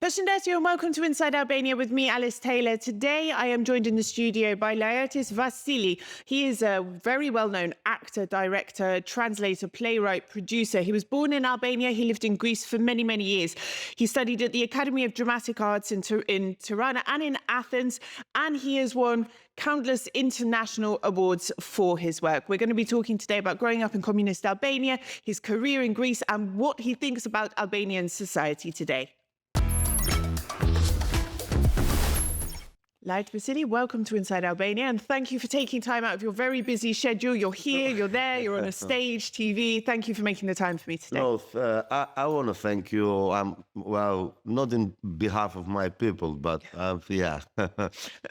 Përshëndetje and welcome to Inside Albania with me, Alice Taylor. Today I am joined in the studio by Laert Vasili. He is a very well-known actor, director, translator, playwright, producer. He was born in Albania. He lived in Greece for many, many years. He studied at the Academy of Dramatic Arts in Tirana and in Athens, and he has won countless international awards for his work. We're going to be talking today about growing up in communist Albania, his career in Greece, and what he thinks about Albanian society today. Laert Vasili, welcome to Inside Albania, and thank you for taking time out of your very busy schedule. You're here, you're there, you're on a stage, TV. Thank you for making the time for me today. No, I want to thank you. Well, not in behalf of my people, but yeah.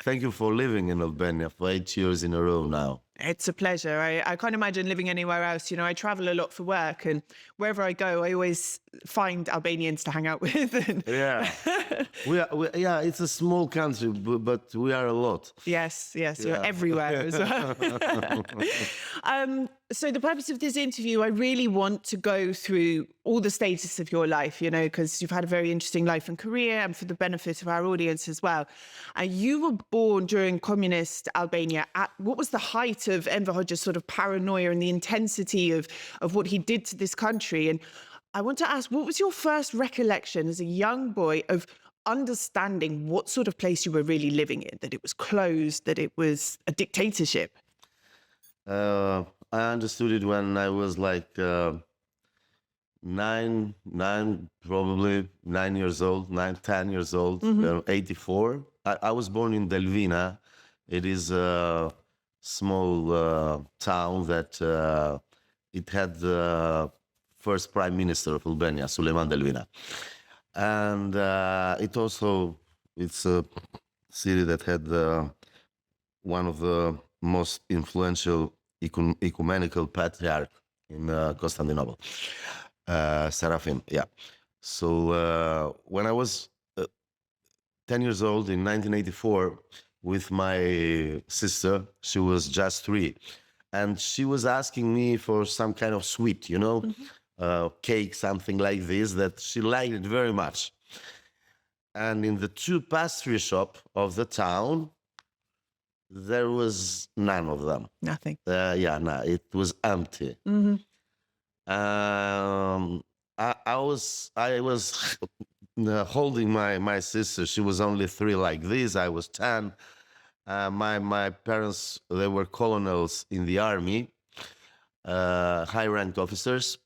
Thank you for living in Albania for 8 years in a row now. It's a pleasure. I can't imagine living anywhere else. You know, I travel a lot for work, and wherever I go, I always find Albanians to hang out with. Yeah, yeah, it's a small country, but we are a lot. Yes, you're everywhere as well. So the purpose of this interview, I really want to go through all the stages of your life, you know, because you've had a very interesting life and career, and for the benefit of our audience as well. You were born during communist Albania. What was the height of Enver Hoxha's sort of paranoia and the intensity of what he did to this country? And I want to ask, what was your first recollection as a young boy of understanding what sort of place you were really living in, that it was closed, that it was a dictatorship? I understood it when I was like probably 9 years old, 10 years old, 84. I was born in Delvina. It is a small town that it had the first prime minister of Albania, Suleiman Delvina. And it's a city that had one of the most influential ecumenical patriarch in Constantinople, Seraphim, yeah. So when I was 10 years old in 1984, with my sister, she was just 3, and she was asking me for some kind of sweet, you know, cake, something like this, that she liked it very much. And in the 2 pastry shop of the town, there was none of them. Nothing. Yeah, no, it was empty. I was holding my sister. She was only 3 like this. I was 10. My parents, they were colonels in the army, high-ranked officers.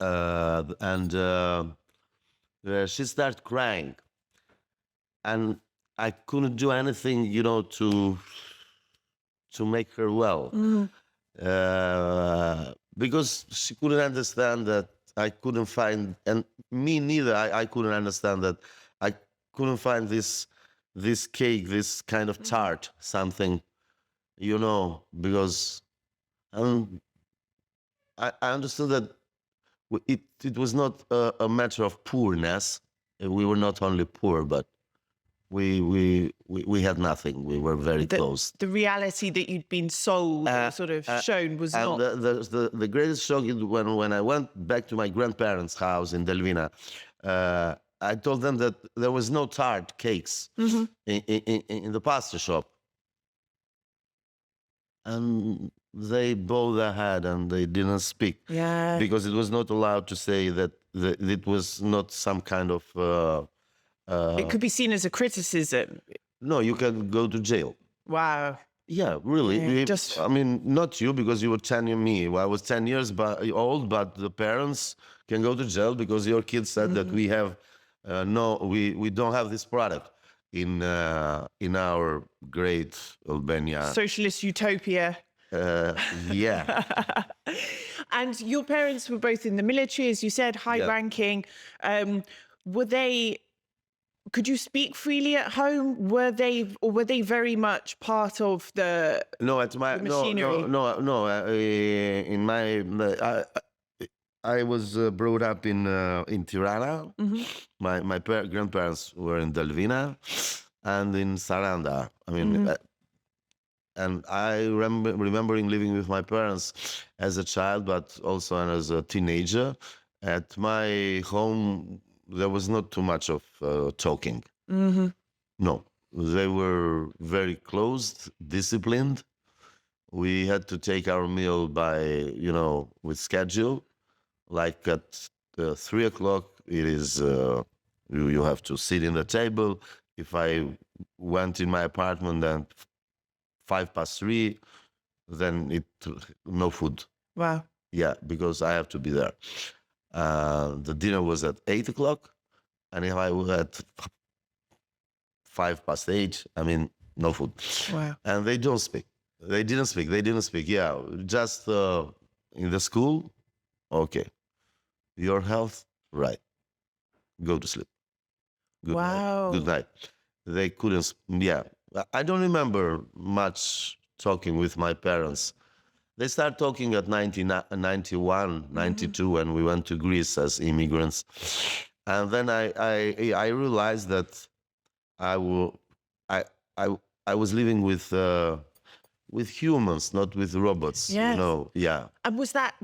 And she started crying. And I couldn't do anything, you know, to make her well. Because she couldn't understand that I couldn't find, and me neither, I couldn't understand that I couldn't find this cake, this kind of tart, something, you know, because I understood that it was not a matter of poorness. We were not only poor, but we had nothing. We were very close. The reality that you'd been sold, sort of shown, was not. The greatest shock is when I went back to my grandparents' house in Delvina. I told them that there was no tart cakes in the pastry shop, and they bowed their head and they didn't speak. Yeah, because it was not allowed to say that it was not some kind of. It could be seen as a criticism. No, you can go to jail. Wow. Yeah, really. Yeah, I mean, not you, because you were 10 years me. Well, I was 10 years old, but the parents can go to jail because your kids said that we have we don't have this product in our great Albania. Socialist utopia. Yeah. And your parents were both in the military, as you said, high-ranking. Were they? Could you speak freely at home? Were they very much part of the machinery? No. In my, I was brought up in Tirana. My grandparents were in Delvina, and in Saranda. I mean, and I remembering living with my parents as a child, but also as a teenager. At my home, there was not too much of talking. No, they were very closed, disciplined. We had to take our meal by, with schedule. Like at 3 o'clock, it is you have to sit in the table. If I went in my apartment and 3:05, then no food. Wow. Yeah, because I have to be there. The dinner was at 8 o'clock, and if I was at 8:05, I mean, no food. Wow. And they don't speak. They didn't speak. They didn't speak. Yeah, just in the school. Okay, your health, right? Go to sleep. Good Wow. night. Good night. They couldn't. Yeah, I don't remember much talking with my parents. They start talking at 1991, 92, when we went to Greece as immigrants. And then I realized that I was living with humans, not with robots. Yes. Yeah. And was that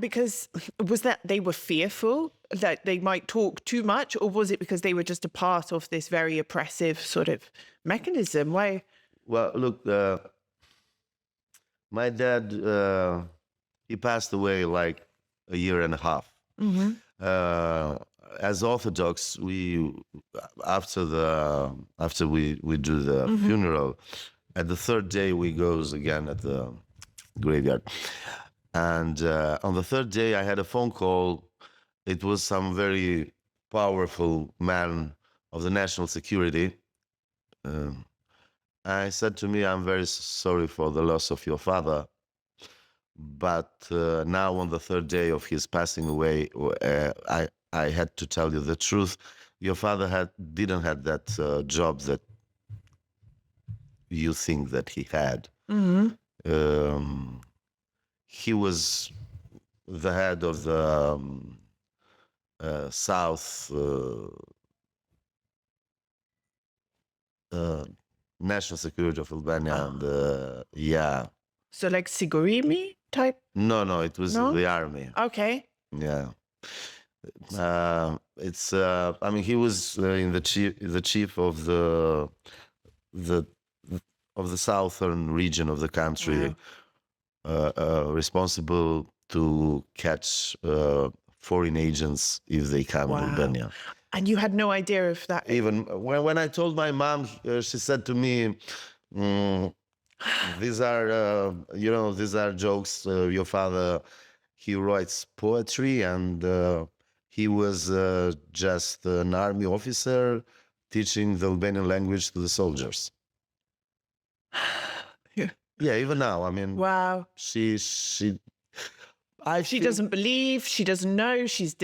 they were fearful that they might talk too much, or was it because they were just a part of this very oppressive sort of mechanism? Why? Well, look, my dad, he passed away like a year and a half. As Orthodox, after we do the funeral, at the third day we goes again at the graveyard, and on the third day I had a phone call. It was some very powerful man of the national security. I said to me, "I'm very sorry for the loss of your father, but now on the third day of his passing away, I had to tell you the truth. Your father didn't have that job that you think that he had. He was the head of the South National Security of Albania, and yeah." So like Sigurimi type? No, it was No? the army. Okay. Yeah. I mean, he was in the chief of the southern region of the country, responsible to catch foreign agents if they come in Albania. And you had no idea of that? Even when I told my mom, she said to me, "These are jokes. Your father, he writes poetry, and he was just an army officer teaching the Albanian language to the soldiers." Yeah, even now, I mean, Wow. she doesn't believe, she doesn't know, she's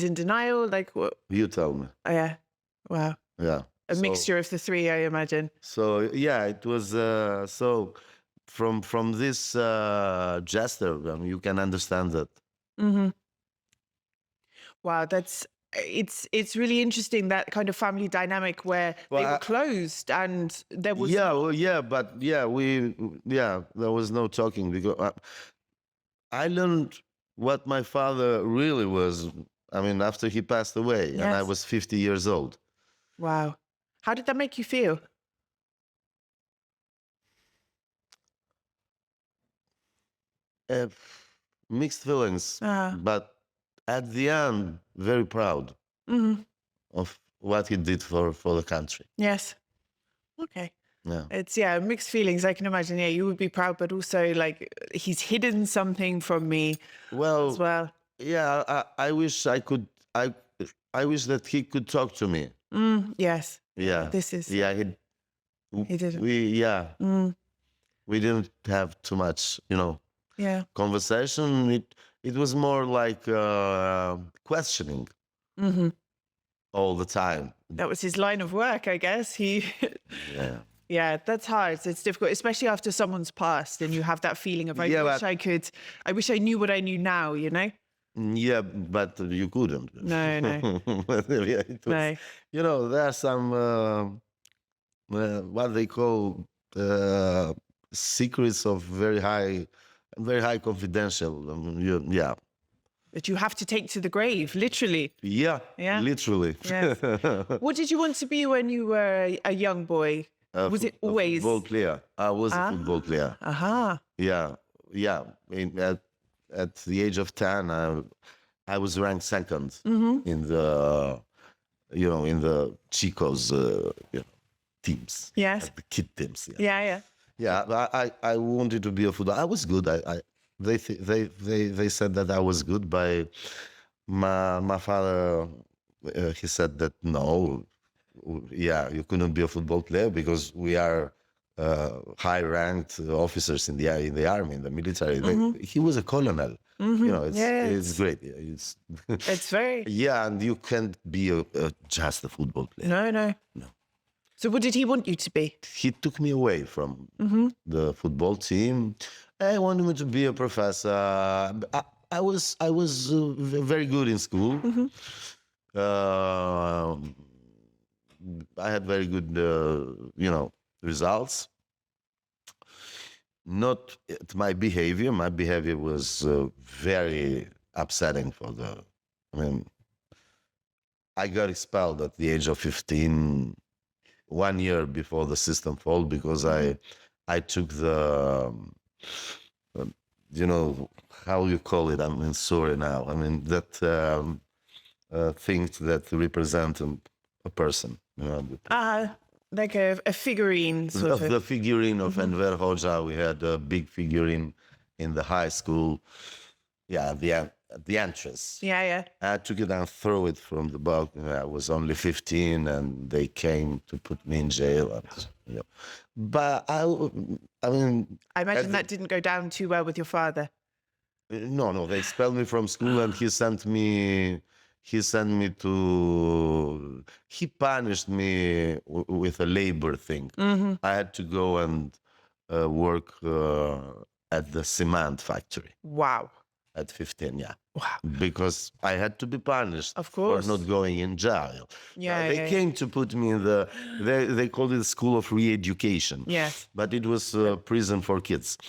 in denial, like what? You tell me. Oh, yeah. Wow. Yeah. A mixture of the three, I imagine. So yeah, it was so from this gesture, you can understand that. Wow, it's really interesting, that kind of family dynamic where they were closed and there was there was no talking, because I learned what my father really was. I mean, after he passed away, and I was 50 years old. Wow. How did that make you feel? Mixed feelings, but at the end, very proud of what he did for the country. Yes. Okay. Yeah. It's mixed feelings. I can imagine. Yeah, you would be proud, but also like he's hidden something from me as well. Yeah, I wish I could. I wish that he could talk to me. Yes. Yeah. This is. Yeah, he didn't. We didn't have too much, conversation. It was more like questioning all the time. That was his line of work, I guess. Yeah. Yeah, that's hard. It's difficult, especially after someone's passed and you have that feeling of, I wish I knew what I knew now, Yeah, but you couldn't. No. Yeah, it was, No. there are some what they call secrets of very high confidential. Yeah, That you have to take to the grave, literally. yeah, Yeah. literally. Yes. What did you want to be when you were a young boy? Was it always? A football player? I was a football player. Aha. Yeah, yeah. At the age of 10, I was ranked second in the, in the Chicos, teams. Yes. The kid teams. Yeah. Yeah, yeah. Yeah, but I wanted to be a footballer. I was good. They said that I was good. By my father, he said that no, yeah, you couldn't be a football player because we are high-ranked officers in the army, in the military. He was a colonel. It's great. Yeah, It's very. yeah, and you can't be just a football player. No. So what did he want you to be? He took me away from the football team. I wanted me to be a professor. I was very good in school. I had very good, results. Not my behavior. My behavior was very upsetting I mean, I got expelled at the age of 15. 1 year before the system fall because I took the how you call it, sorry now, that things that represent a person, Like a figurine sort of. the figurine of Enver Hoxha. We had a big figurine in the high school, at the entrance. Yeah. I took it and threw it from the balcony. I was only 15, and they came to put me in jail. But I imagine that didn't go down too well with your father. No, they expelled me from school, and he punished me with a labor thing. I had to go and work at the cement factory. Wow. At 15, yeah. Wow. Because I had to be punished, of course, for not going in jail. Yeah, they came to put me in they called it School of Re-Education. Yes. But it was prison for kids.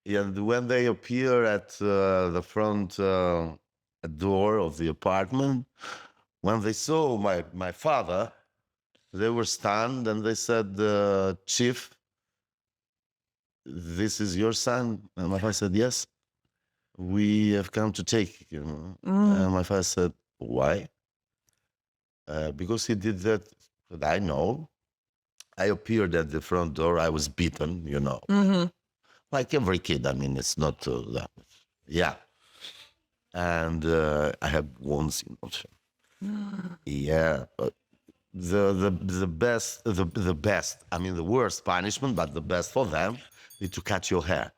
And when they appear at the front door of the apartment, when they saw my father, they were stunned, and they said, "Chief, this is your son?" And my father said, "Yes. We have come to take you." And my father said, "Why?" Because he did that. I know. I appeared at the front door. I was beaten, like every kid. It's not that. Yeah. And I had wounds, Yeah. But the best, the worst punishment, but the best for them, is to cut your hair.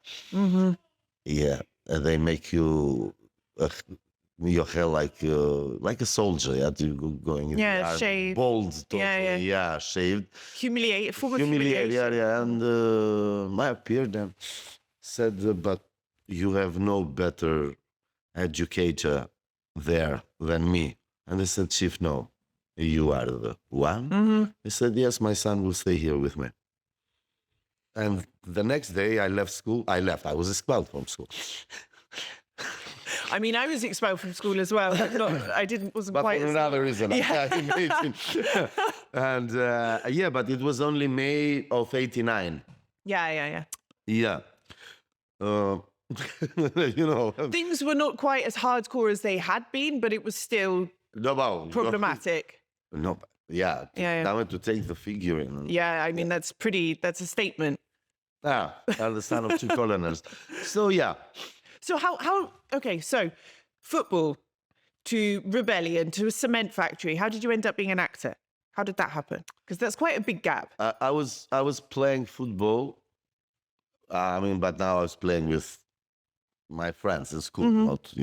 Yeah. They make you your hair like a soldier. Yeah, to going in the army, shaved, bald, totally, yeah, shaved, humiliated. Yeah. And I appeared and said, "But you have no better educator there than me." And they said, "Chief, no, you are the one." He said, "Yes, my son will stay here with me." And the next day I left school. I was expelled from school. I was expelled from school as well. Wasn't but quite. For another reason. Yeah. And but it was only May of '89. Yeah. Yeah. Things were not quite as hardcore as they had been, but it was still problematic. No, yeah. I went to take the figurine. Yeah, that's a statement. I'm the son of two colonels. So, yeah. So so football to rebellion to a cement factory. How did you end up being an actor? How did that happen? Because that's quite a big gap. I was playing football. But now I was playing with my friends in school, not.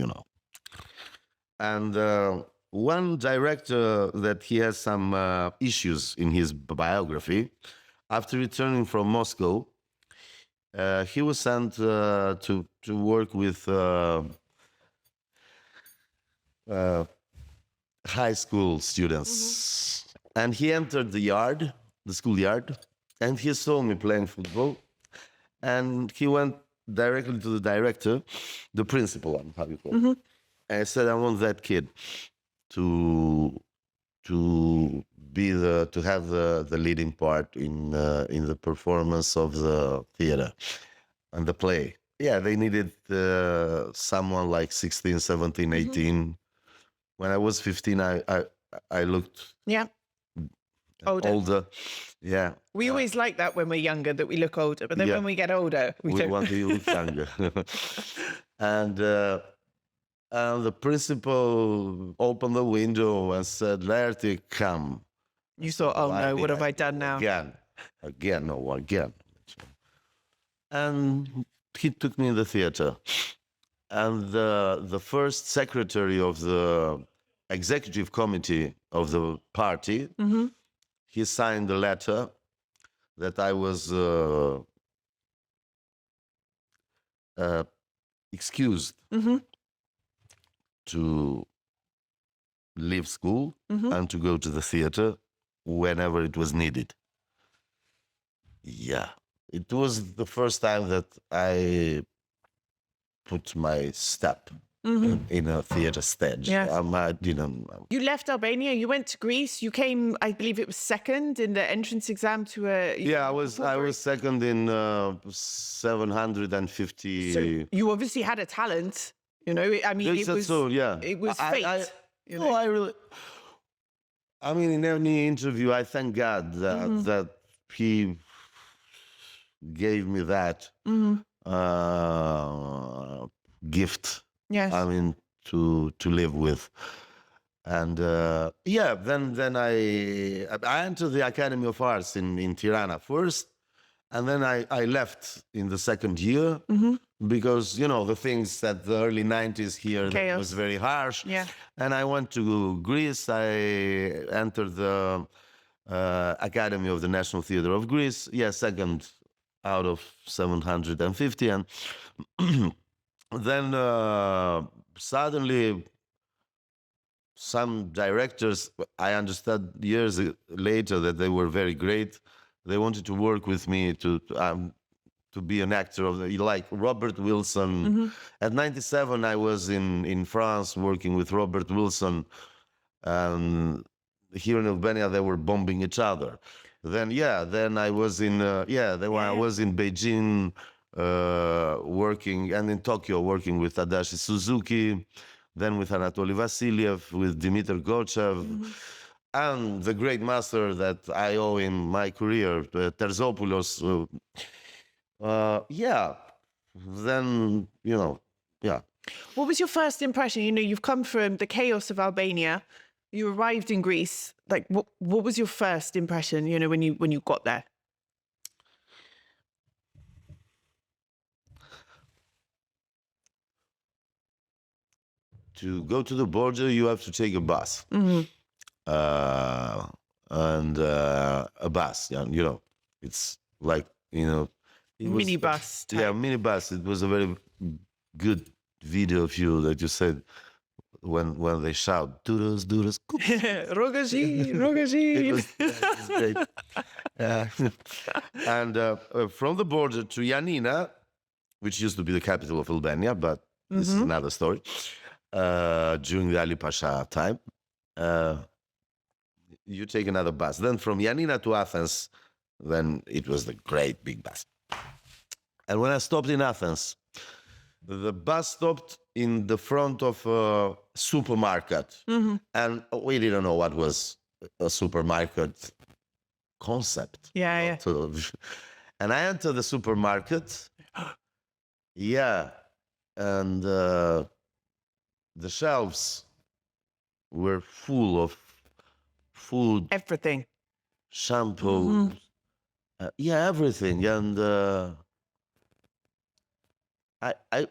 And one director that he has some issues in his biography. After returning from Moscow, he was sent to work with high school students. And he entered the yard the schoolyard, and he saw me playing football, and he went directly to the director, the principal, how you call it, and I said, I want that kid to have the leading part in the performance of the theater and the play. Yeah, they needed someone like 16, 17, 18. When I was 15, I looked older. Yeah. We always like that when we're younger, that we look older, but then when we get older, we don't. want to look younger. And the principal opened the window and said, Laert, come. You thought, oh no, what have I done now? Again. And he took me in the theater. And the first secretary of the executive committee of the party, he signed a letter that I was excused to leave school and to go to the theater whenever it was needed. Yeah, it was the first time that I put my step in a theater stage. Yes. I didn't. You left Albania, you went to Greece, you came, I believe it was second in the entrance exam to a... Yeah, I was second in 750. So you obviously had a talent, you know, I mean, it was fate. I mean, in any interview, I thank God that he gave me that gift. Yes. I mean, to live with. And then I entered the Academy of Arts in Tirana first, and then I left in the second year because, you know, the things at the early 90s here that was very harsh. Yeah. And I went to Greece. I entered the Academy of the National Theatre of Greece. Yeah, second out of 750. And then suddenly some directors, I understood years later that they were very great. They wanted to work with me to be an actor like Robert Wilson. At 97, I was in France working with Robert Wilson. Here in Albania, they were bombing each other. Then I was in I was in Beijing working, and in Tokyo working with Tadashi Suzuki, then with Anatoly Vasiliev, with Dmitry Gorchev, and the great master that I owe in my career, Terzopoulos. Then, you know, What was your first impression? You know, you've come from the chaos of Albania. You arrived in Greece. Like, what was your first impression, you know, when you got there? To go to the border, you have to take a bus. And a bus, you know, it's like, you know, Minibus type. Yeah, minibus. It was a very good video of you that you said when they shout, "Duras, duras." Rogaji, Rogaji. It was great. And from the border to Yanina, which used to be the capital of Albania, but this is another story, during the Ali Pasha time, you take another bus. Then from Yanina to Athens, then it was the great big bus. And when I stopped in Athens, the bus stopped in the front of a supermarket. And we didn't know what was a supermarket concept. Yeah. And I entered the supermarket. And the shelves were full of food. Everything. Shampoo. Everything. And I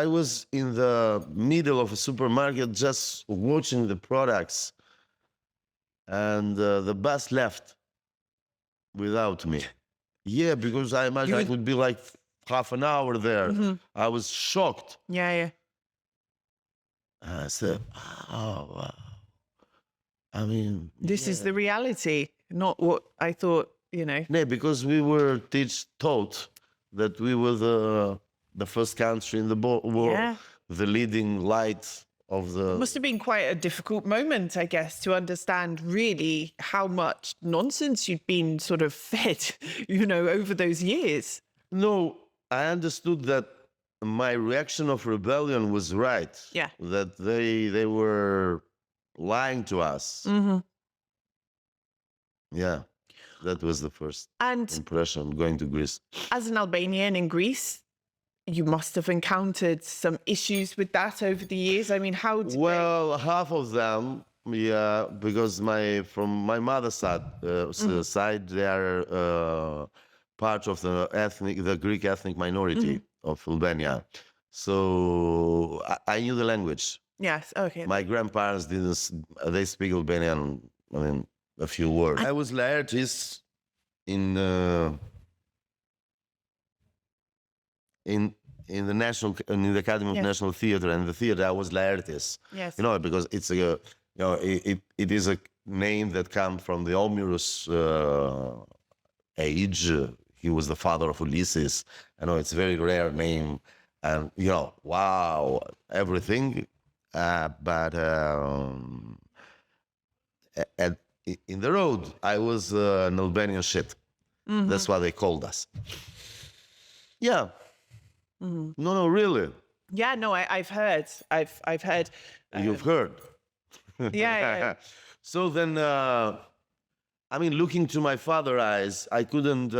was in the middle of a supermarket just watching the products, and the bus left without me. Yeah, because I imagined I would be like half an hour there. I was shocked. Yeah. I said, oh, wow. I mean... This is the reality. not what I thought, No, because we were taught that we were the first country in the world, Yeah. the leading light of the. Must have been quite a difficult moment, I guess, to understand really how much nonsense you'd been sort of fed, over those years. No, I understood that my reaction of rebellion was right. Yeah. That they were lying to us. Mm-hmm. Yeah, that was the first And impression going to Greece. as an Albanian in Greece, you must have encountered some issues with that over the years. I mean, how did Well, half of them, yeah, because from my mother's side, side they are part of the Greek ethnic minority of Albania. So I knew the language. Yes, okay. My grandparents didn't. They speak Albanian. I mean, a few words. I was Laertis in the Academy of Yes. National Theatre, and the theatre I was Laertis. Yes. Because it's it is a name that comes from the Homerus age. He was the father of Ulysses. It's a very rare name, and wow, everything. But in the road, I was an Albanian shit. That's what they called us. Yeah. No, really. Yeah, no, I've heard. I've heard. You've heard. Yeah. So then, looking to my father's eyes, I couldn't.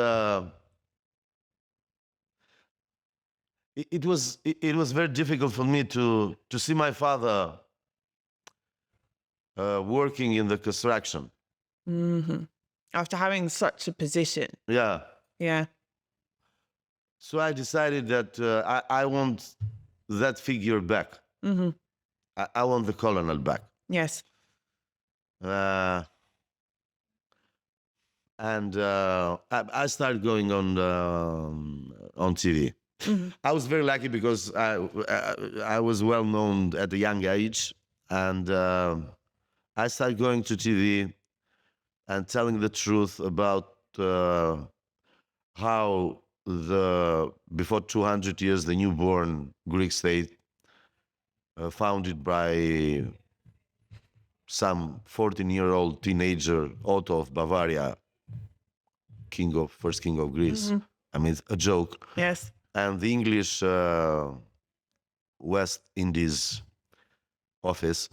It was very difficult for me to see my father working in the construction. After having such a position. Yeah. Yeah. So I decided that I want that figure back. I want the colonel back. Yes. And I started going on TV. I was very lucky because I was well known at a young age, and I started going to TV and telling the truth about how before 200 years the newborn Greek state, founded by some 14-year-old teenager Otto of Bavaria, first king of Greece. It's a joke. Yes. And the English West Indies office,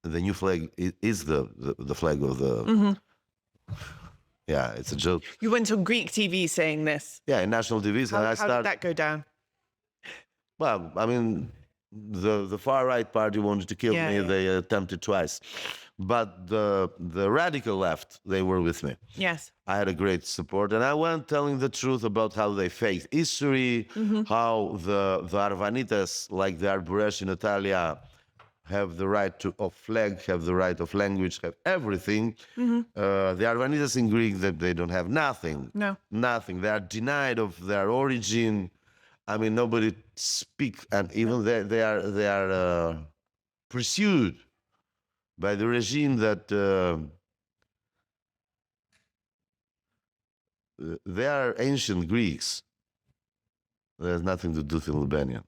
the new flag is the flag of the. Yeah, it's a joke. You went on Greek TV saying this. Yeah, in national TV. How did that go down? Well, the far right party wanted to kill me. Yeah. They attempted twice, but the radical left, they were with me. Yes. I had a great support, and I went telling the truth about how they faked history, how the Arvanites, like the Arboresh in Italia, have the right of flag, have the right of language, have everything. The Arvanites in Greek, they don't have nothing. No. Nothing. They are denied of their origin. Nobody speak, and even they are pursued by the regime that they are ancient Greeks. There's nothing to do with Albania.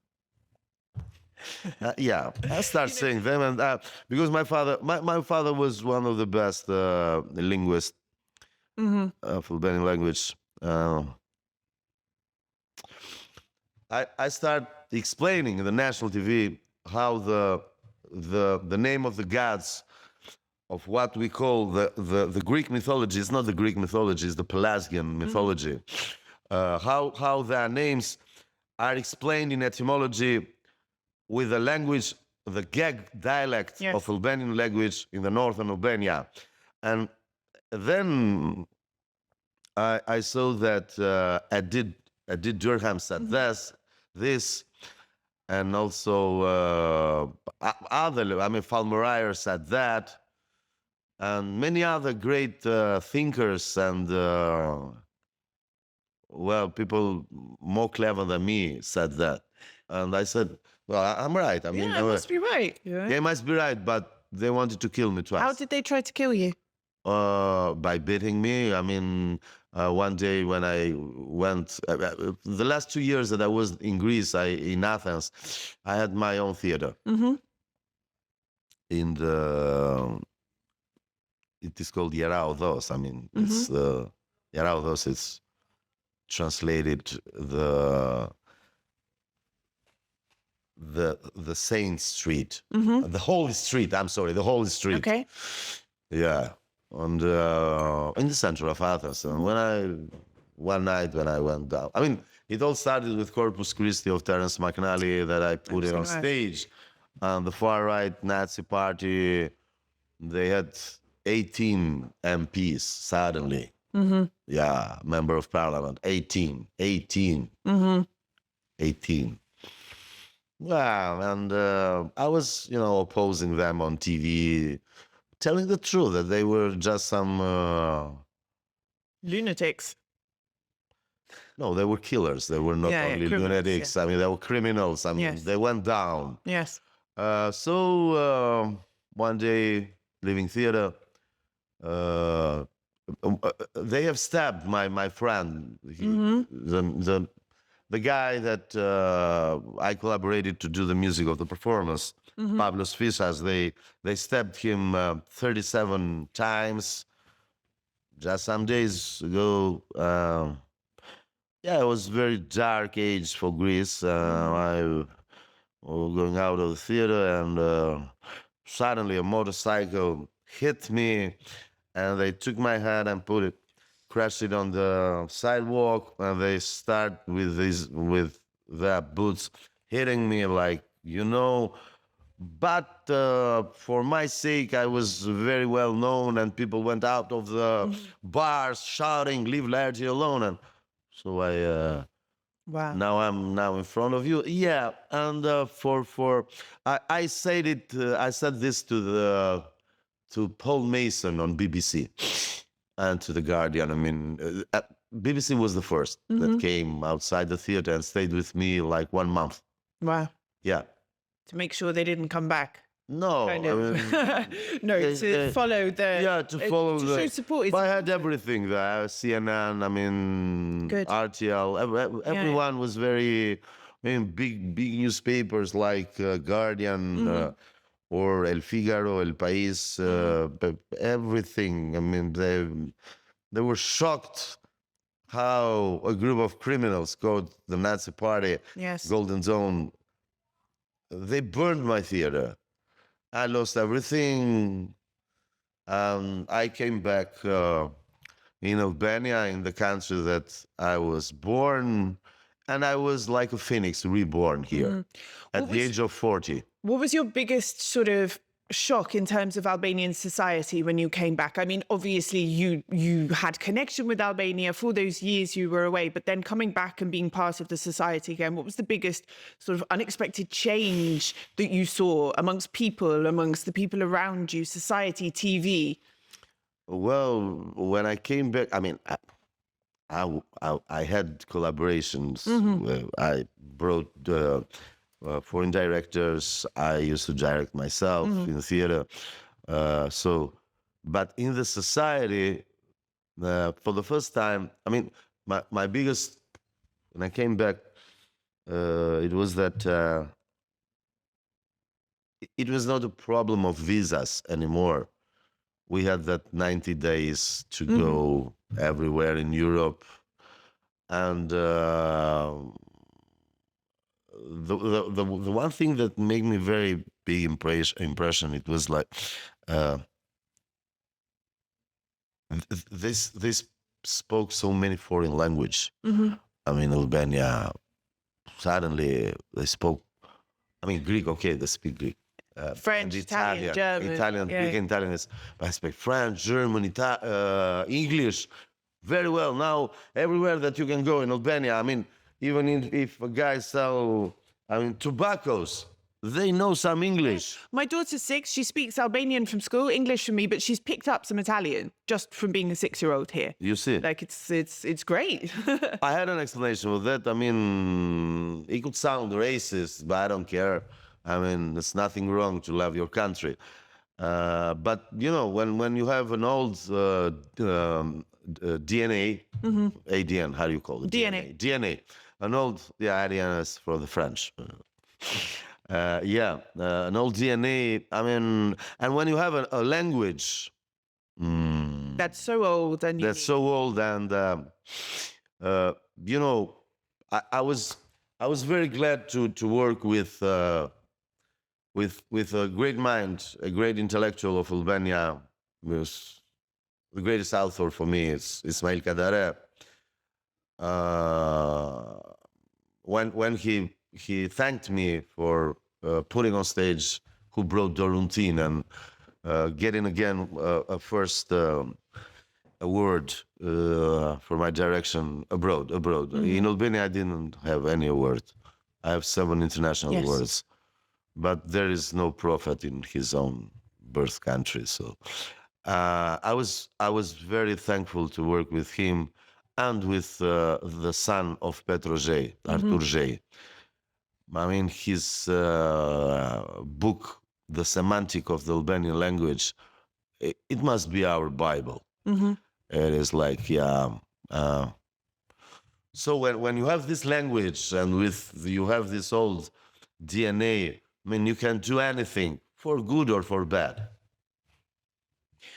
Yeah, I start saying them, and because my father was one of the best linguists of Albanian language. I start explaining in the national TV how the name of the gods of what we call the Greek mythology is not the Greek mythology, it's the Pelasgian mythology. How their names are explained in etymology with the language, the Geg dialect of Albanian language in the northern Albania. And then I saw that Edith Durham said this, and also other, Falmerayer said that, and many other great thinkers and, people more clever than me said that. And I said, well, I'm right. I must be right. Yeah, I must be right, but they wanted to kill me twice. How did they try to kill you? by beating me. I mean, one day when I went, the last 2 years that I was in Greece, in Athens, I had my own theater. In the, it is called Yeraodos. I mean, it's Yeraodos. It's translated the Saint Street, the Holy Street. I'm sorry, the Holy Street. Okay. Yeah, and in the center of Athens. And one night when I went down, I mean, it all started with Corpus Christi of Terence McNally that I put it on stage. And the far right Nazi party, they had 18 MPs suddenly. Yeah, member of parliament, 18. 18. Well, and I was, opposing them on TV, telling the truth that they were just some... lunatics. No, they were killers. They were not only lunatics. I mean, they were criminals. I mean, they went down. Yes. So one day, leaving theater, they have stabbed my friend, the guy that I collaborated to do the music of the performance, Pavlos Fisas. They stabbed him 37 times just some days ago. Yeah, it was a very dark age for Greece. I was going out of the theater, and suddenly a motorcycle hit me, and they took my head and crashed it on the sidewalk, and they start with their boots hitting me like, But for my sake, I was very well known, and people went out of the bars shouting, "Leave Laert alone!" And so Wow. now I'm in front of you. Yeah, and I said it. I said this to Paul Mason on BBC and to The Guardian. I mean, BBC was the first that came outside the theater and stayed with me like 1 month. Wow. Yeah. To make sure they didn't come back. No, Kind of. No, to follow the... Yeah, to follow to the... show support. But I had everything there. CNN, I mean, Good. RTL. Everyone was very... I mean, big newspapers like Guardian or El Figaro, El País, everything. I mean, they were shocked how a group of criminals called the Nazi Party, Yes. Golden Zone, they burned my theater. I lost everything. I came back in Albania, in the country that I was born, and I was like a phoenix reborn here at the age of 40. What was your biggest sort of shock in terms of Albanian society when you came back? I mean, obviously you had connection with Albania for those years you were away, but then coming back and being part of the society again, what was the biggest sort of unexpected change that you saw amongst the people around you, society, TV? Well, when I came back, I mean, I had collaborations. I brought foreign directors. I used to direct myself in the theater. But in the society, for the first time, I mean, my biggest, when I came back, it was that it was not a problem of visas anymore. We had that 90 days to go everywhere in Europe. And the one thing that made me very big impression, it was like this spoke so many foreign language. I mean, Albania, suddenly they spoke, I mean, Greek, okay, they speak Greek. French, and Italian, German. Italian, Greek and Italian. But I speak French, German, English very well. Now, everywhere that you can go in Albania, I mean, even if a guy sell, I mean, tobaccos, they know some English. My daughter's 6. She speaks Albanian from school, English from me, but she's picked up some Italian just from being a 6-year-old here. You see? Like, it's great. I had an explanation with that. I mean, it could sound racist, but I don't care. I mean, there's nothing wrong to love your country. But you know, when you have an old DNA, ADN, how do you call it? DNA. DNA, an old, yeah, ADN is for the French. Yeah, an old DNA. I mean, and when you have a language That's so old and that's unique. so old, and you know, I was very glad to work with a great mind, a great intellectual of Albania. Was the greatest author for me is Ismail Kadare. When he thanked me for putting on stage Who Brought Doruntine and getting again a first award for my direction abroad. In Albania, I didn't have any award. I have 7 international Yes. awards, but there is no prophet in his own birth country. So I was very thankful to work with him and with the son of Petroje, Artur Jej. I mean, his book, The Semantic of the Albanian Language, it must be our Bible. It is like, yeah. So when you have this language and you have this old DNA, I mean, you can do anything for good or for bad.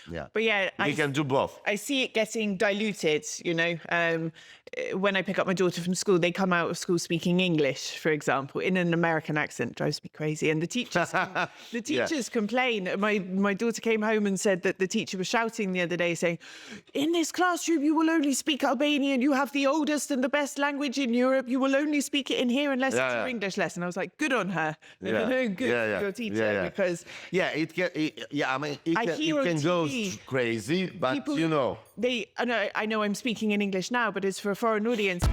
Yeah. But yeah, You can do both. I see it getting diluted, you know. When I pick up my daughter from school, they come out of school speaking English, for example, in an American accent. Drives me crazy. And the teachers complain. My daughter came home and said that the teacher was shouting the other day saying, in this classroom, you will only speak Albanian. You have the oldest and the best language in Europe. You will only speak it in here unless it's your English lesson. I was like, good on her. Good for your teacher. Because it can go crazy, but people, you know. I know I'm speaking in English now, but it's for a foreign audience.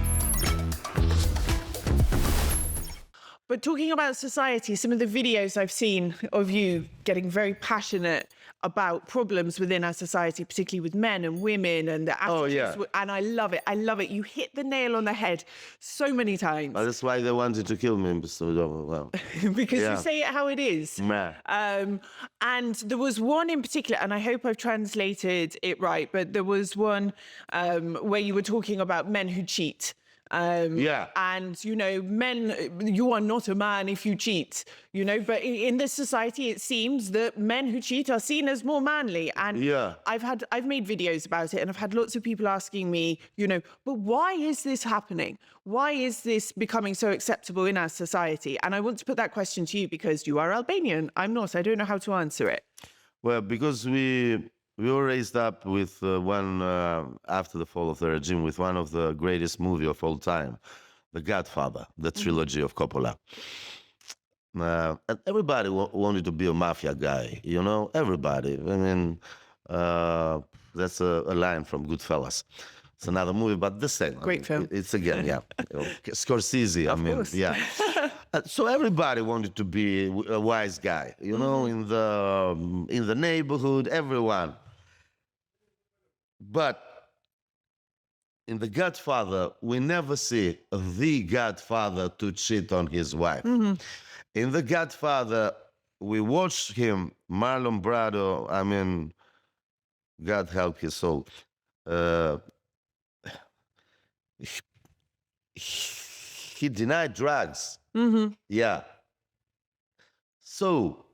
But talking about society, some of the videos I've seen of you getting very passionate about problems within our society, particularly with men and women and the attitudes. And I love it. I love it. You hit the nail on the head so many times. Well, that's why they wanted to kill me. So, well, because you say it how it is. And there was one in particular, and I hope I've translated it right, but there was one where you were talking about men who cheat. And, you know, men, you are not a man if you cheat, you know, but in this society, it seems that men who cheat are seen as more manly. And I've made videos about it, and I've had lots of people asking me, you know, but why is this happening? Why is this becoming so acceptable in our society? And I want to put that question to you because you are Albanian. I'm not. I don't know how to answer it. Well, because we were raised up with after the fall of the regime, with one of the greatest movies of all time, The Godfather, the trilogy of Coppola. And everybody wanted to be a mafia guy, you know, everybody. I mean, that's a line from Goodfellas. It's another movie, but the same. Great film. It's again, Scorsese, I mean, so everybody wanted to be a wise guy, you know, in the neighborhood, everyone. But in The Godfather, we never see the Godfather to cheat on his wife. In The Godfather, we watch him, Marlon Brando, I mean, God help his soul. He denied drugs. Yeah. So,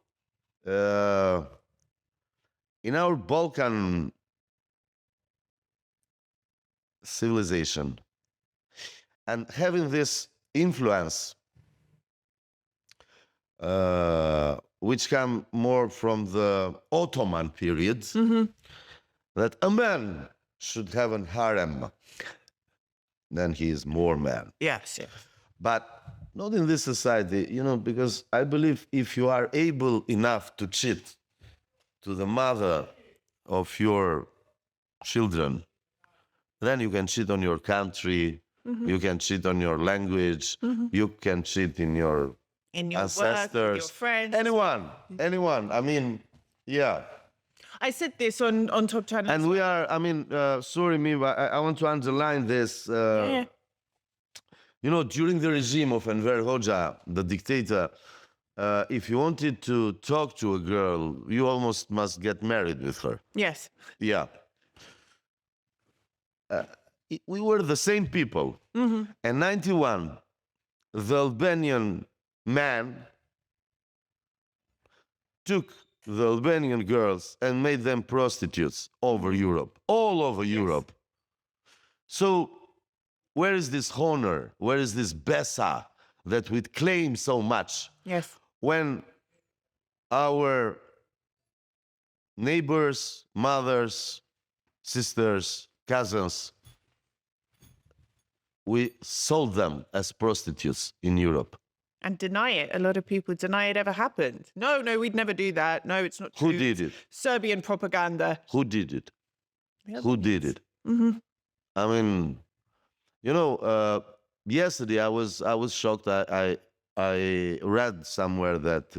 in our Balkan civilization, and having this influence, which come more from the Ottoman period, that a man should have an harem, then he is more man. Yes. But not in this society, you know, because I believe if you are able enough to cheat to the mother of your children, then you can cheat on your country, you can cheat on your language, you can cheat in your ancestors, work, your friends. Anyone. I mean, yeah. I said this on Top Channel. And we are, I mean, sorry me, but I want to underline this. You know, during the regime of Enver Hoxha, the dictator, if you wanted to talk to a girl, you almost must get married with her. Yes. Yeah. We were the same people. In 91, the Albanian man took the Albanian girls and made them prostitutes over Europe, all over Europe. So where is this honor? Where is this besa that we claim so much? Yes. When our neighbors, mothers, sisters, cousins, we sold them as prostitutes in Europe. And deny it. A lot of people deny it ever happened. No, we'd never do that. No, it's not true. Who did it? Serbian propaganda. Who did it? The Who did it? I mean, you know, yesterday I was shocked. I read somewhere that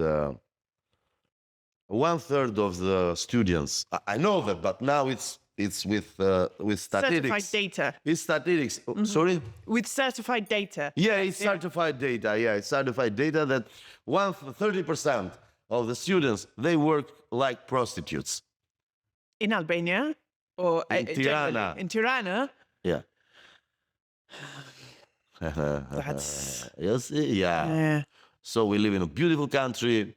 1/3 of the students. I know that, but now it's with statistics. Certified data. It's statistics. Sorry. With certified data. Yeah, it's certified data. Yeah, it's certified data that 30% of the students, they work like prostitutes. In Albania? Or In Tirana. In Tirana? Yeah. That's... Yes, yeah. So we live in a beautiful country,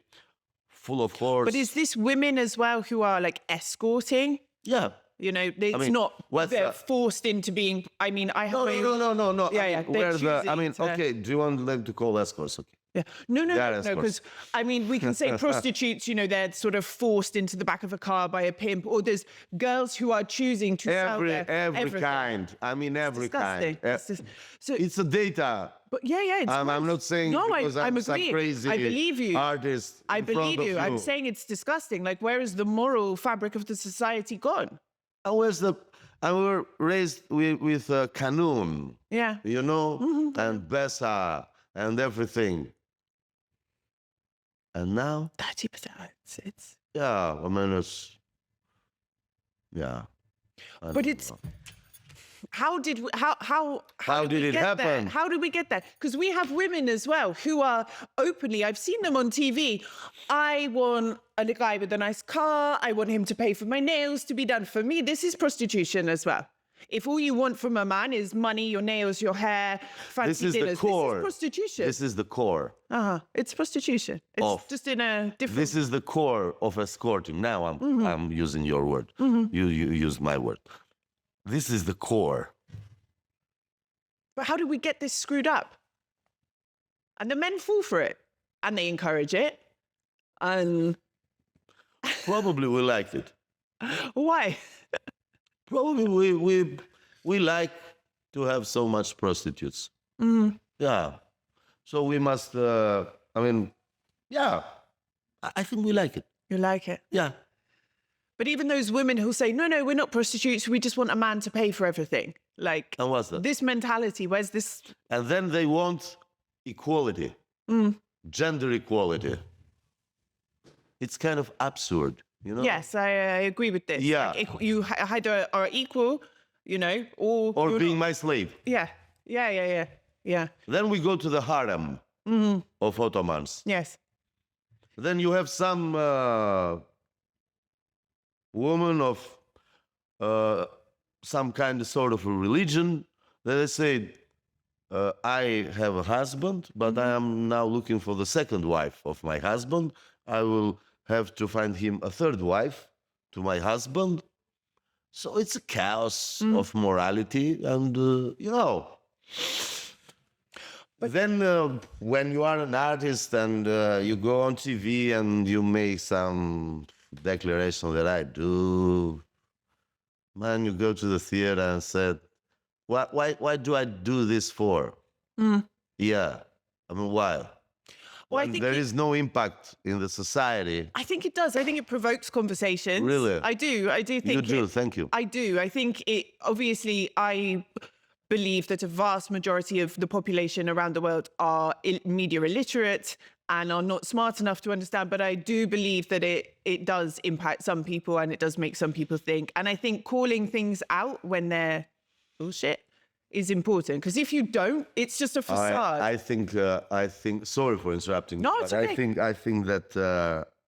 full of horse. But is this women as well who are like escorting? Yeah. You know, it's not, they're forced into being, I mean, I have... No. Yeah. Okay, do you want them to call escorts? Okay. Yeah. No, because, I mean, we can say prostitutes, you know, they're sort of forced into the back of a car by a pimp, or there's girls who are choosing to sell every kind. I mean, every kind. So it's a data. But it's I'm not saying because I'm some crazy I believe you. Artist. I believe you. I'm saying it's disgusting. Like, where is the moral fabric of the society gone? And where's the... And we were raised with kanun. Yeah. You know, and besa and everything. And now 30%. It's yeah. I mean, it's yeah. But it's how did it happen? How did we get there? Because we have women as well who are openly. I've seen them on TV. I want a guy with a nice car. I want him to pay for my nails to be done for me. This is prostitution as well. If all you want from a man is money, your nails, your hair, fancy dinners, the core. This is prostitution. This is the core. It's prostitution. It's just in a different... This is the core of escorting. Now I'm using your word. You use my word. This is the core. But how do we get this screwed up? And the men fall for it. And they encourage it. And... Probably we liked it. Why? Probably we like to have so much prostitutes. Yeah. So we must, I mean, yeah. I think we like it. You like it? Yeah. But even those women who say, no, we're not prostitutes, we just want a man to pay for everything. Like, and what's that? This mentality, where's this? And then they want equality, gender equality. It's kind of absurd, you know? Yes, I agree with this. Yeah. Like, you either are equal, you know, or being my slave. Yeah. Then we go to the harem of Ottomans. Yes. Then you have some woman of some kind of sort of a religion that they say, I have a husband, but I am now looking for the second wife of my husband. I will have to find him a third wife to my husband. So it's a chaos of morality and, you know. But then when you are an artist and you go on TV and you make some declaration that I do, man, you go to the theater and said, why do I do this for? Yeah, I mean, why? Well, I think there is no impact in the society. I think it does. I think it provokes conversations. Really? I do think you do. Thank you. I do. I think it, obviously, I believe that a vast majority of the population around the world are media illiterate and are not smart enough to understand. But I do believe that it does impact some people and it does make some people think. And I think calling things out when they're bullshit is important? Because if you don't, it's just a facade. I think. Sorry for interrupting. No, it's but okay. I think that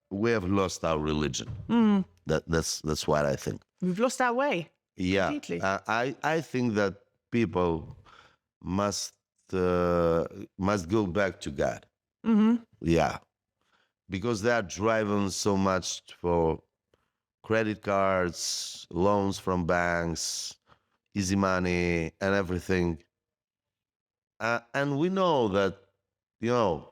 we have lost our religion. That's what I think. We've lost our way. Yeah, Completely. I think that people must go back to God. Yeah, because they are driven so much for credit cards, loans from banks, easy money, and everything. And we know that, you know,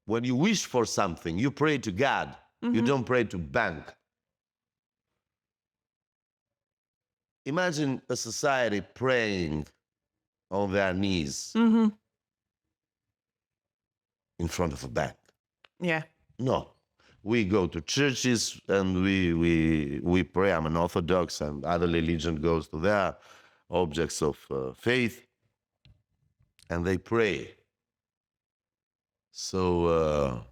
when you wish for something, you pray to God. You don't pray to bank. Imagine a society praying on their knees in front of a bank. Yeah. No. We go to churches and we pray. I'm an Orthodox, and other religion goes to their objects of faith, and they pray. So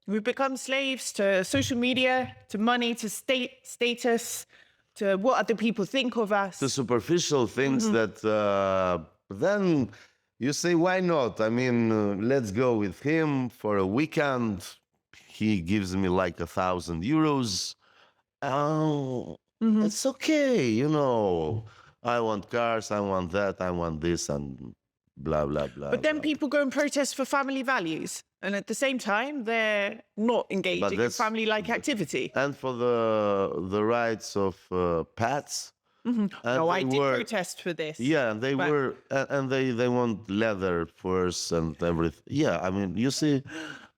We've become slaves to social media, to money, to status, to what other people think of us. the superficial things that then you say, why not? I mean, let's go with him for a weekend. He gives me like 1,000 euros. Oh, it's okay, you know. I want cars, I want that, I want this, and blah, blah, blah. But then blah. people go and protest for family values. And at the same time, they're not engaging in that's- family-like activity. And for the rights of pets. And No, I they did were- protest for this. Yeah, and they But- were, and they want leather furs and everything. Yeah, I mean, you see,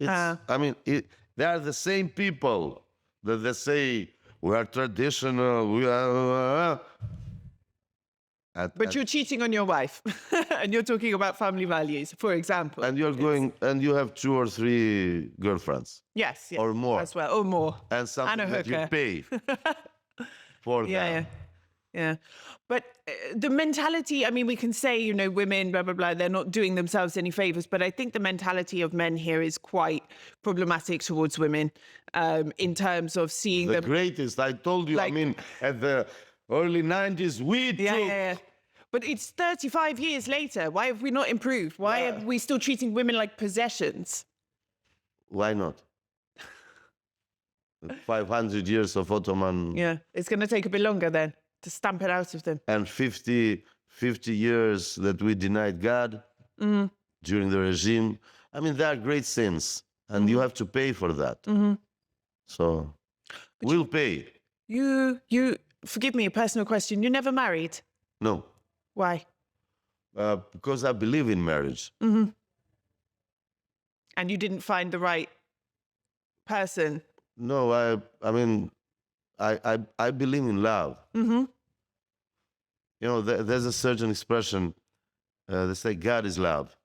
it's, I mean, they are the same people that they say we are traditional. We are. But you're cheating on your wife. And you're talking about family values, for example. and you're going, and you have 2 or 3 girlfriends, Yes, yes. or more. As well, or more. and something a that you hooker. pay for them. Yeah. But the mentality, I mean, we can say, you know, women, blah, blah, blah, they're not doing themselves any favors. But I think the mentality of men here is quite problematic towards women in terms of seeing The them. greatest, I told you, I Like- mean, at the early 90s, we took. Yeah. But it's 35 years later. Why have we not improved? Why are we still treating women like possessions? Why not? 500 years of Ottoman Yeah, it's going to take a bit longer then to stamp it out of them. and 50 years that we denied God during the regime. I mean, they are great sins, and you have to pay for that. So we'll pay. You, forgive me, a personal question. You never married? No, Why? because I believe in marriage. And you didn't find the right person? No, I mean, I believe in love. You know, there's a certain expression. They say God is love.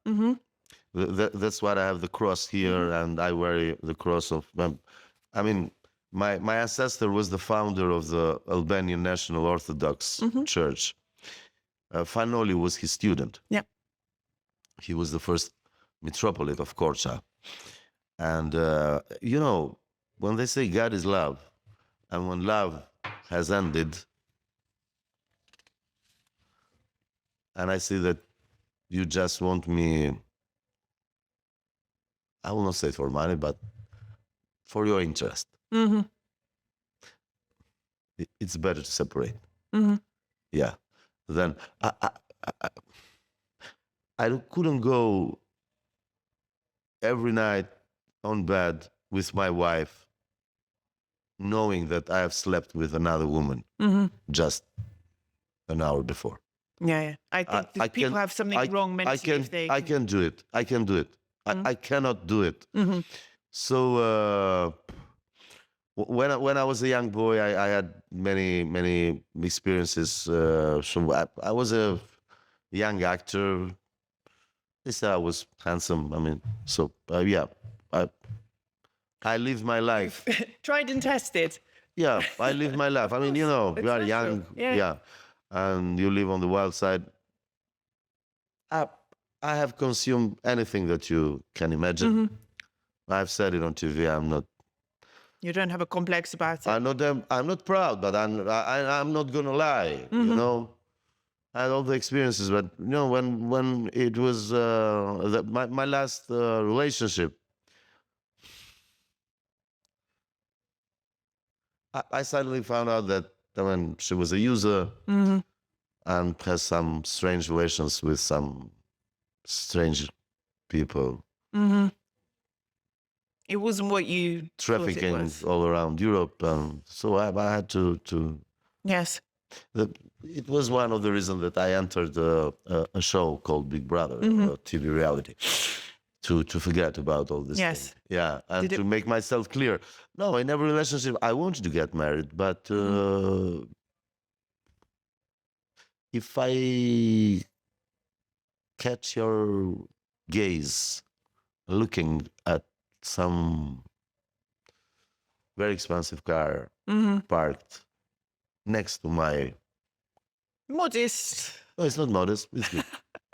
That's why I have the cross here, and I wear the cross of. I mean, my ancestor was the founder of the Albanian National Orthodox Church. Fanoli was his student. Yeah. He was the first metropolitan of Korça. And, you know, when they say God is love, and when love has ended, and I see that you just want me, I will not say for money, but for your interest, it's better to separate. Yeah. Then I couldn't go every night on bed with my wife knowing that I have slept with another woman just an hour before. Yeah. I think that people have something wrong mentally if they... I can do it. I can do it. I cannot do it. So when I was a young boy, I had many experiences. So I was a young actor. They said I was handsome. I mean, so yeah, I lived my life. Tried and tested. Yeah, I lived my life. I mean, you know, It's you are natural. young, Yeah. and you live on the wild side. I have consumed anything that you can imagine. I've said it on TV. I'm not. You don't have a complex about it. I'm not proud, but I'm not gonna lie. You know, I had all the experiences, but you know, when it was my last relationship, I suddenly found out that when she was a user and has some strange relations with some strange people, It wasn't what you thought it trafficking was. all around Europe, so I had to. Yes. It was one of the reasons that I entered a show called Big Brother, a TV reality, to forget about all this. Yes. Thing. Yeah, and to make myself clear. No, in every relationship, I wanted to get married, but if I catch your gaze looking at some very expensive car parked next to my... Modest. No, it's not modest, it's good.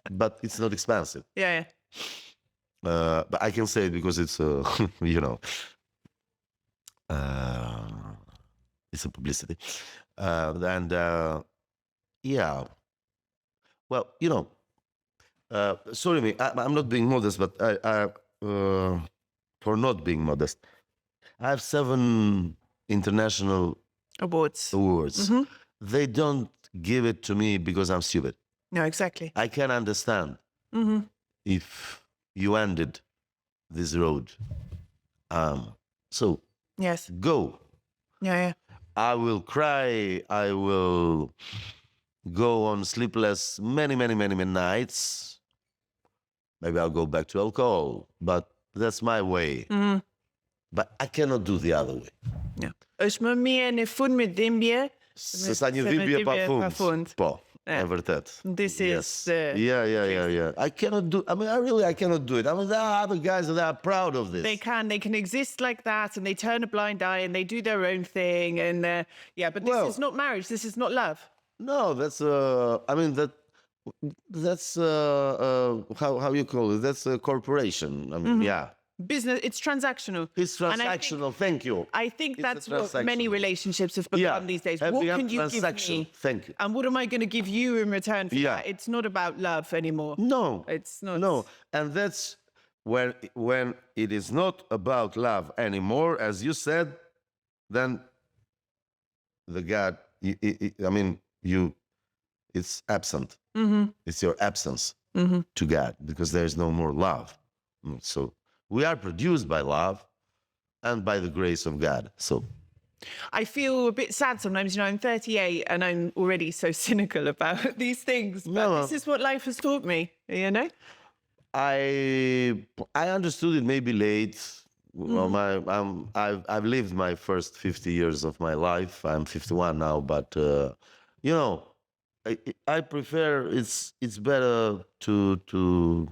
But it's not expensive. Yeah. But I can say it because it's, you know, it's a publicity. Yeah. Well, you know, sorry me, I'm not being modest, but for not being modest, I have 7 international Awards. awards. They don't give it to me because I'm stupid. No, exactly. I can understand if you ended this road. So Yes. go. Yeah. I will cry. I will go on sleepless many nights. Maybe I'll go back to alcohol, but that's my way. But I cannot do the other way. Ja. Është më mirë në fund me dhimbje Se sa një dhimbje pa fund. Po, e vërtet. This is... Yeah. I cannot do... I cannot do it. I mean, there are other guys that are proud of this. They can exist like that, and they turn a blind eye, and they do their own thing, and but this is not marriage. This is not love. No, that's that's how you call it. That's a corporation. I mean, yeah. Business, it's transactional. It's transactional. Thank you. I think that's what many relationsps have become these days. What can you give me? Thank you. And what am I going to give you in return for that? It's not about love anymore. No. It's not. No. And that's when it is not about love anymore, as you said, then the God, it's absent. It's your absence to God because there is no more love. So we are produced by love and by the grace of God. So I feel a bit sad sometimes. You know, I'm 38 and I'm already so cynical about these things. But this is what life has taught me, you know? I understood it maybe late. Well, I've lived my first 50 years of my life. I'm 51 now, but you know, I prefer. It's better to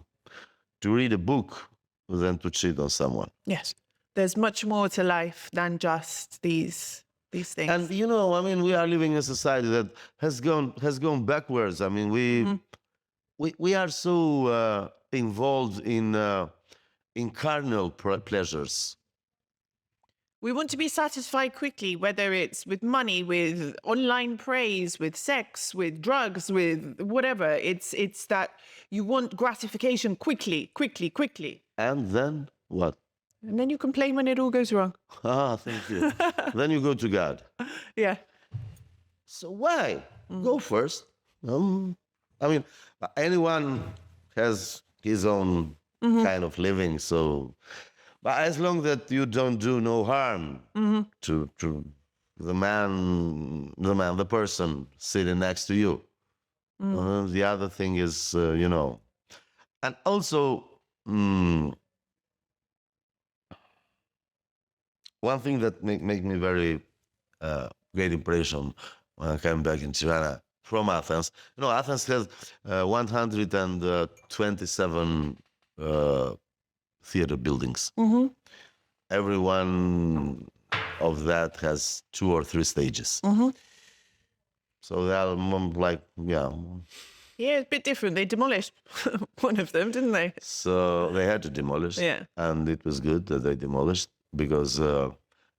read a book than to cheat on someone. Yes, there's much more to life than just these things. And you know, I mean, we are living in a society that has gone backwards. I mean, we are so involved in carnal pleasures. We want to be satisfied quickly, whether it's with money, with online praise, with sex, with drugs, with whatever. It's that you want gratification quickly. And then what? And then you complain when it all goes wrong. Thank you. Then you go to God. Yeah. So why? Go first. I mean, anyone has his own kind of living, so... But as long that you don't do no harm to the person sitting next to you. The other thing is, you know, and also one thing that made me very great impression when I came back in Tirana from Athens. You know, Athens has 127 theater buildings. Every one of that has 2 or 3 stages. So they are like, yeah, it's a bit different. They demolished one of them, didn't they? So they had to demolish. Yeah. And it was good that they demolished because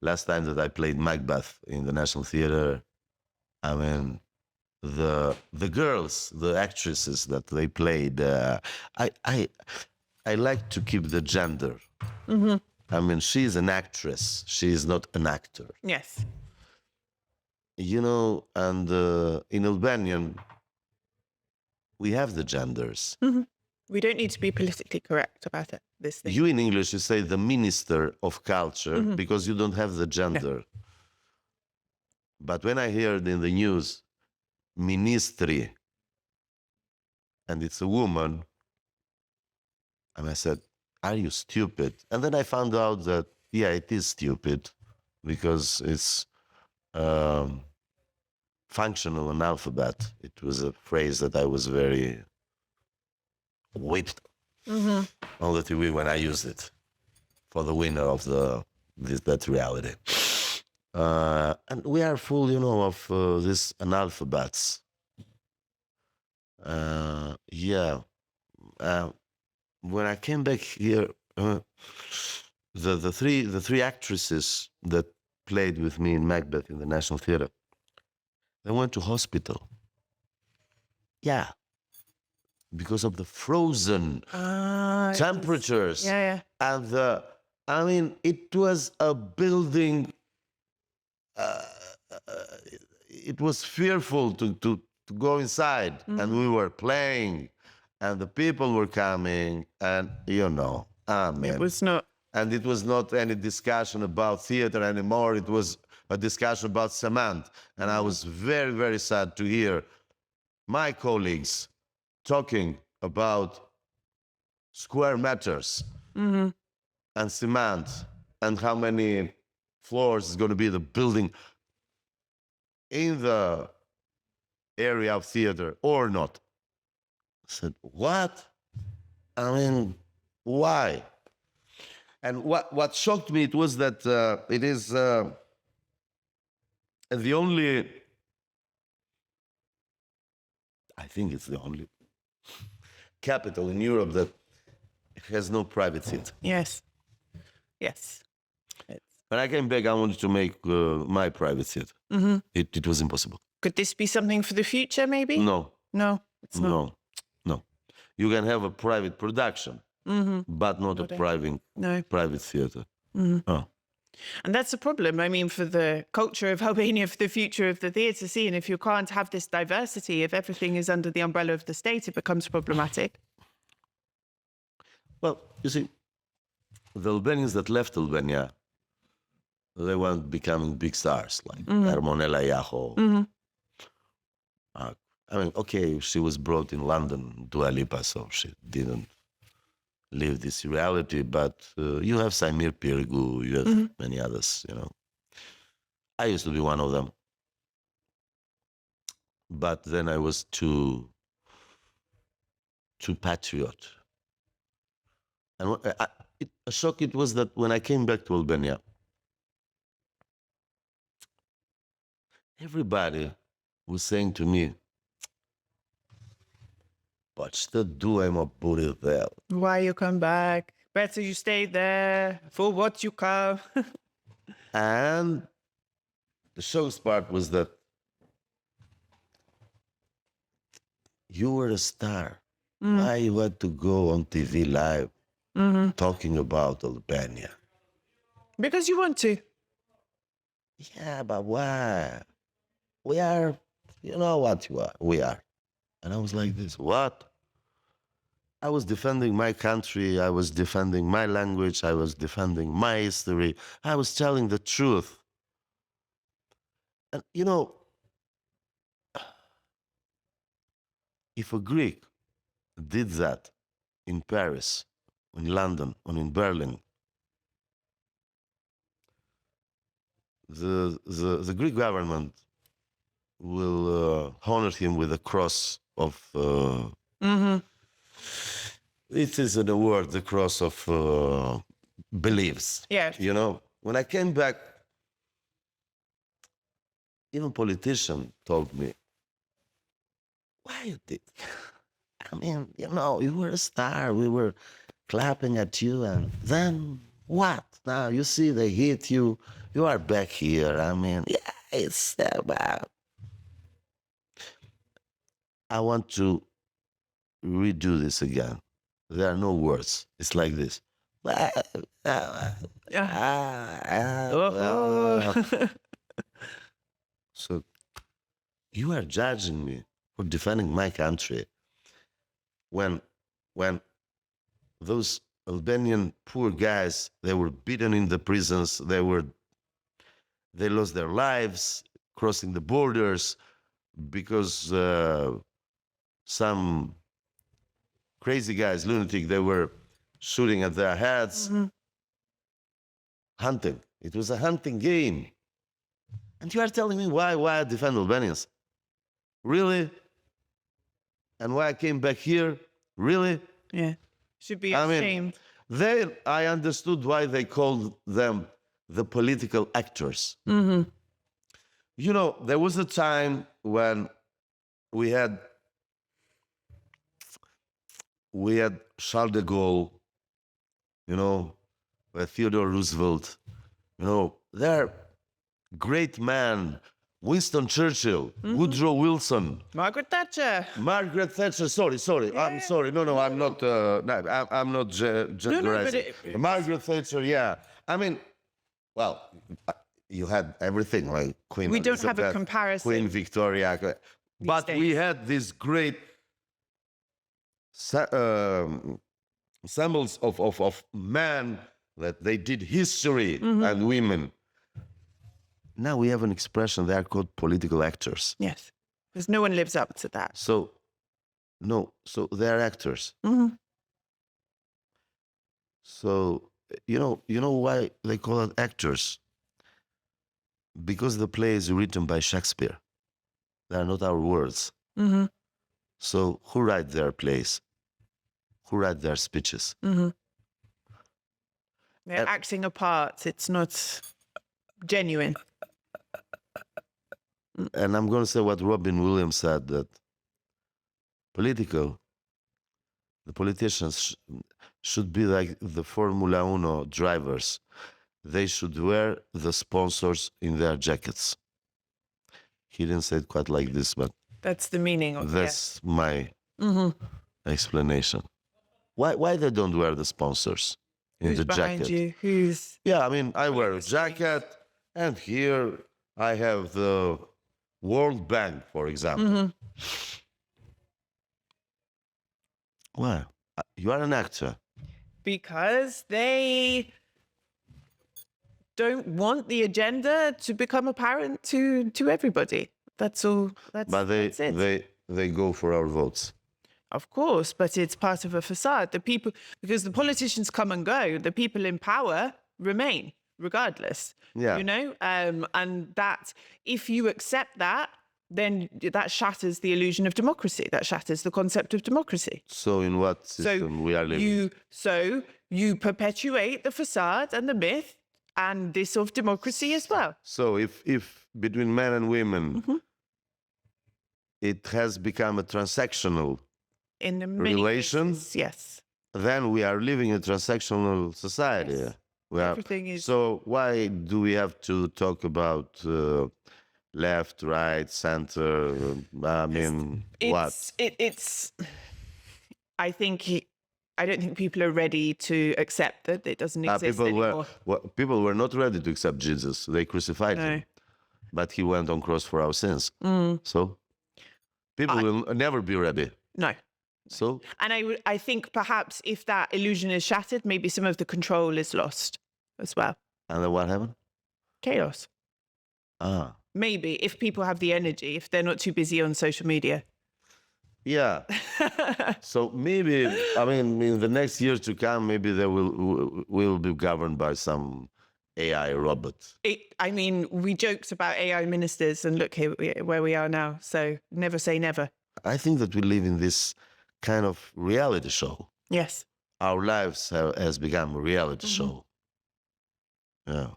last time that I played Macbeth in the National Theatre, I mean, the girls, the actresses that they played, I like to keep the gender. I mean, she's an actress. She is not an actor. Yes. You know, and in Albanian, we have the genders. We don't need to be politically correct about it, this thing. You in English, you say the minister of culture because you don't have the gender. But when I heard in the news, ministry, and it's a woman, and I said, are you stupid? And then I found out that, yeah, it is stupid because it's functional and alphabet. It was a phrase that I was very whipped on the TV when I used it for the winner of that reality. And we are full, you know, of these analphabets. Yeah. When I came back here, the three actresses that played with me in Macbeth in the National Theatre, they went to hospital. Yeah, because of the frozen temperatures. Yeah. And I mean, it was a building. It was fearful to go inside, and we were playing, and the people were coming, and you know, It was not. and it was not any discussion about theater anymore. It was a discussion about cement, and I was very, very sad to hear my colleagues talking about square meters and cement and how many floors is going to be the building in the area of theater or not. I said, what? I mean, why? And what shocked me, it was that it is the only, I think it's the only capital in Europe that has no private theater. Yes. When I came back, I wanted to make my private theater. It was impossible. Could this be something for the future, maybe? No, It's not. no. You can have a private production, but not a private theater. Oh. And that's a problem, I mean, for the culture of Albania, for the future of the theatre scene. If you can't have this diversity, if everything is under the umbrella of the state, it becomes problematic. Well, you see, the Albanians that left Albania, they weren't becoming big stars like Ermonela Yaho. I mean, okay, she was brought in London, Dua Lipa, so she didn't live this reality, but you have Samir Pirgu, you have many others, you know. I used to be one of them. But then I was too patriot. And a shock it was that when I came back to Albania, everybody was saying to me, but što duhajmo buri there? Why you come back? Better you stay there. For what you come? And the show's part was that you were a star. Why you had to go on TV live talking about Albania? Because you want to. Yeah, but why? We are, you know what you are. We are. And I was like this, what? I was defending my country. I was defending my language. I was defending my history. I was telling the truth. And, you know, if a Greek did that in Paris, in London, or in Berlin, the Greek government will honor him with a cross of... It is an award, the cross of beliefs. Yeah. You know, when I came back, even politician told me, why you did? I mean, you know, you were a star. We were clapping at you, and then what? Now you see they hit you, you are back here. I mean, yeah, it's I want to redo this again. There are no words. It's like this. Oh. So you are judging me for defending my country when those Albanian poor guys, they were beaten in the prisons, they lost their lives crossing the borders because some crazy guys, lunatic, they were shooting at their heads. Hunting. It was a hunting game. And you are telling me why I defend Albanians? Really? And why I came back here? Really? Yeah. Should be I ashamed. mean, I understood why they called them the political actors. You know, there was a time when we had Charles de Gaulle, you know, Theodore Roosevelt, you know, they're great men. Winston Churchill, Woodrow Wilson, Margaret Thatcher. Margaret Thatcher. Sorry. I'm sorry. No, I'm not. I'm not generalizing. Margaret Thatcher. Yeah. I mean, well, you had everything like Queen. We don't have a Elizabeth, comparison. Queen Victoria, but we had these great symbols of men that they did history and women. Now we have an expression, they are called political actors. Yes. Because no one lives up to that. So they're actors. So, you know why they call it actors? Because the play is written by Shakespeare. They are not our words. So who write their plays? Who write their speeches? They're acting a part. It's not genuine. And I'm going to say what Robin Williams said, that the politicians should be like the Formula Uno drivers. They should wear the sponsors in their jackets. He didn't say it quite like this, but that's the meaning of that's my explanation. Why they don't wear the sponsors in Who's the behind jacket? you? Who's... Yeah, I mean, I wear a jacket, and here I have the World Bank, for example. Why? You are an actor. Because they don't want the agenda to become apparent to everybody. That's all. That's it. They go for our votes. Of course, but it's part of a facade. The people, because the politicians come and go, the people in power remain regardless. Yeah. You know, and that if you accept that, then that shatters the illusion of democracy. That shatters the concept of democracy. So in what system we are living? You perpetuate the facade and the myth and this of democracy as well. So if between men and women, it has become a transactional in relation, cases, yes, then we are living in a transactional society. Yes. We are, Everything is... So why do we have to talk about left, right, center? I mean, what? It's. I don't think people are ready to accept that it doesn't exist anymore. People were not ready to accept Jesus. They crucified him, but he went on cross for our sins. So people will never be ready. No. So, and I think perhaps if that illusion is shattered, maybe some of the control is lost as well. And then what happened? Chaos. Maybe if people have the energy, if they're not too busy on social media. Yeah. So maybe, I mean, in the next years to come, maybe they will be governed by some AI robot. I mean, we joked about AI ministers, and look here where we are now. So never say never. I think that we live in this kind of reality show. Yes. Our lives has become a reality show. Yeah.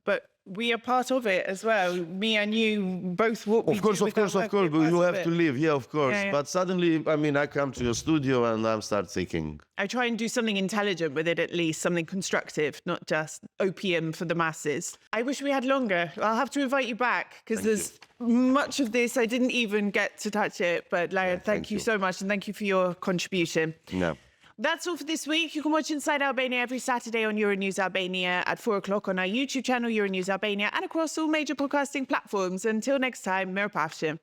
But We are part of it as well. Me and you both walk. Of course, but you have to live. Yeah, of course. Yeah, yeah. But suddenly, I mean, I come to your studio and I start thinking. I try and do something intelligent with it, at least something constructive, not just opium for the masses. I wish we had longer. I'll have to invite you back because there's much of this I didn't even get to touch it. But Laert, thank you so much, and thank you for your contribution. No. That's all for this week. You can watch Inside Albania every Saturday on Euronews Albania at 4 o'clock on our YouTube channel, Euronews Albania, and across all major podcasting platforms. Until next time, Mirë Pafshim.